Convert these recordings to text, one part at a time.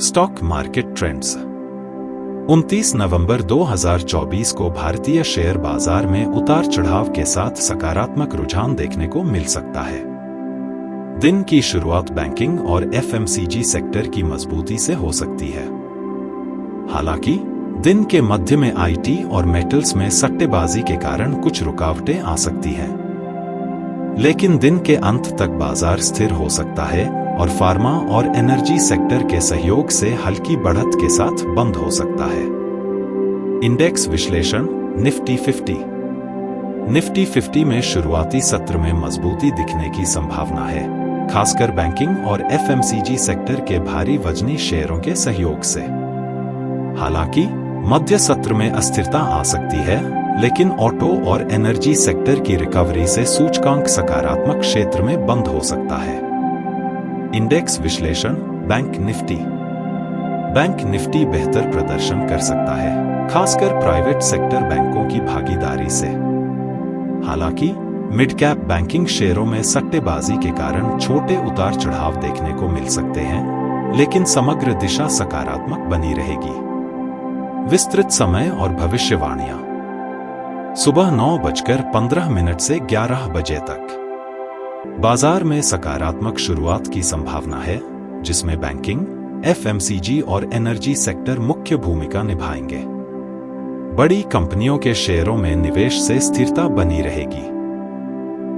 Stock market trends. 29 नवंबर 2024 को भारतीय share बाजार में उतार चढ़ाव के साथ सकारात्मक रुझान देखने को मिल सकता है। दिन की शुरुआत बैंकिंग और एफएमसीजी सेक्टर की मजबूती से हो सकती है। हालांकि दिन के मध्य में आईटी और मेटल्स में सट्टेबाजी के कारण कुछ रुकावटें आ सकती हैं। लेकिन दिन के अंत तक बाजार स्थिर हो सकता है और फार्मा और एनर्जी सेक्टर के सहयोग से हल्की बढ़त के साथ बंद हो सकता है। इंडेक्स विश्लेषण। निफ्टी 50 में शुरुआती सत्र में मजबूती दिखने की संभावना है, खासकर बैंकिंग और एफएमसीजी सेक्टर के भारी वजनी शेयरों के सहयोग से। हालांकि मध्य सत्र में अस्थिरता आ सकती है, लेकिन ऑटो और एनर्जी सेक्टर की रिकवरी से सूचकांक सकारात्मक क्षेत्र में बंद हो सकता है। इंडेक्स विश्लेषण। बैंक निफ्टी बेहतर प्रदर्शन कर सकता है, खासकर प्राइवेट सेक्टर बैंकों की भागीदारी से। हालांकि मिड कैप बैंकिंग शेयरों में सट्टेबाजी के कारण छोटे उतार चढ़ाव देखने को मिल सकते हैं, लेकिन समग्र दिशा सकारात्मक बनी रहेगी। विस्तृत समय और भविष्यवाणियां। सुबह 9:15 से 11 बजे तक बाजार में सकारात्मक शुरुआत की संभावना है, जिसमें बैंकिंग, एफएमसीजी और एनर्जी सेक्टर मुख्य भूमिका निभाएंगे। बड़ी कंपनियों के शेयरों में निवेश से स्थिरता बनी रहेगी।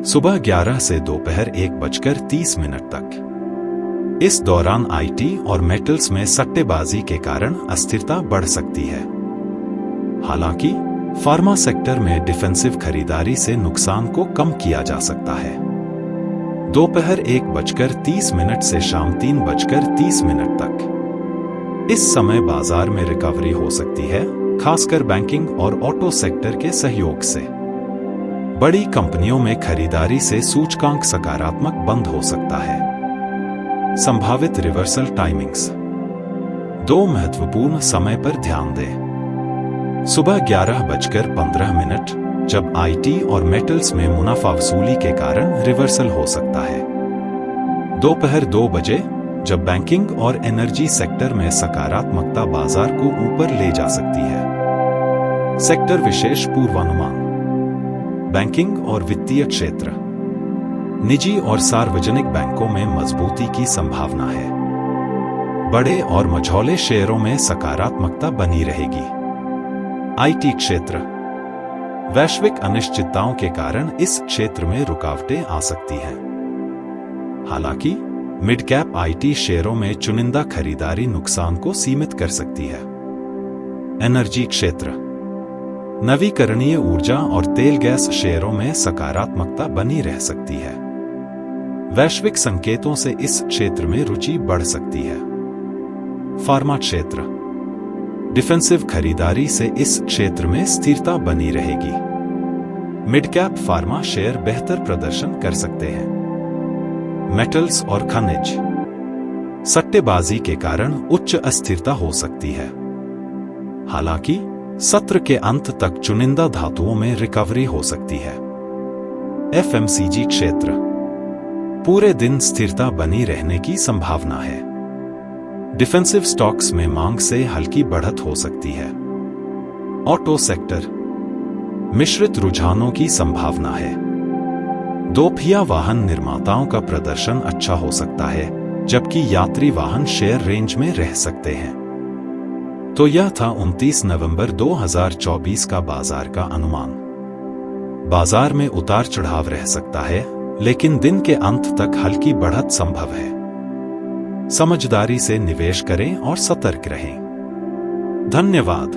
सुबह 11 से दोपहर 1:30 तक। इस दौरान आईटी और मेटल्स में सट्टेबाजी के कारण अस्थिरता बढ़ सकती है। हालांकि फार्मा सेक्टर में डिफेंसिव खरीदारी से नुकसान को कम किया जा सकता है। दोपहर 1:30 से शाम 3:30 तक। इस समय बाजार में रिकवरी हो सकती है, खासकर बैंकिंग और ऑटो सेक्टर के सहयोग से। बड़ी कंपनियों में खरीदारी से सूचकांक सकारात्मक बंद हो सकता है। संभावित रिवर्सल टाइमिंग्स। 2 महत्वपूर्ण समय पर ध्यान दें। सुबह 11:15, जब आईटी और मेटल्स में मुनाफा वसूली के कारण रिवर्सल हो सकता है। दोपहर 2 बजे, जब बैंकिंग और एनर्जी सेक्टर में सकारात्मकता बाजार को ऊपर ले जा सकती है। सेक्टर विशेष पूर्वानुमान। बैंकिंग और वित्तीय क्षेत्र। निजी और सार्वजनिक बैंकों में मजबूती की संभावना है। बड़े और मझौले शेयरों में सकारात्मकता बनी रहेगी। आईटी क्षेत्र। वैश्विक अनिश्चितताओं के कारण इस क्षेत्र में रुकावटें आ सकती हैं। हालांकि मिड कैप आईटी शेयरों में चुनिंदा खरीदारी नुकसान को सीमित कर सकती है। एनर्जी क्षेत्र। नवीकरणीय ऊर्जा और तेल गैस शेयरों में सकारात्मकता बनी रह सकती है। वैश्विक संकेतों से इस क्षेत्र में रुचि बढ़ सकती है। फार्मा क्षेत्र। डिफेंसिव खरीदारी से इस क्षेत्र में स्थिरता बनी रहेगी। मिड कैप फार्मा शेयर बेहतर प्रदर्शन कर सकते हैं। मेटल्स और खनिज। सट्टेबाजी के कारण उच्च अस्थिरता हो सकती है। हालांकि सत्र के अंत तक चुनिंदा धातुओं में रिकवरी हो सकती है। एफएमसीजी क्षेत्र। पूरे दिन स्थिरता बनी रहने की संभावना है। डिफेंसिव स्टॉक्स में मांग से हल्की बढ़त हो सकती है। Auto sector. मिश्रित रुझानों की संभावना है। दोपहिया वाहन निर्माताओं का प्रदर्शन अच्छा हो सकता है, जबकि यात्री वाहन शेयर रेंज में रह सकते हैं। तो यह था 29 नवंबर 2024 का बाजार का अनुमान। बाजार में उतार चढ़ाव रह सकता है, लेकिन दिन के अंत तक हल्की बढ़त संभव है। समझदारी से निवेश करें और सतर्क रहें। धन्यवाद।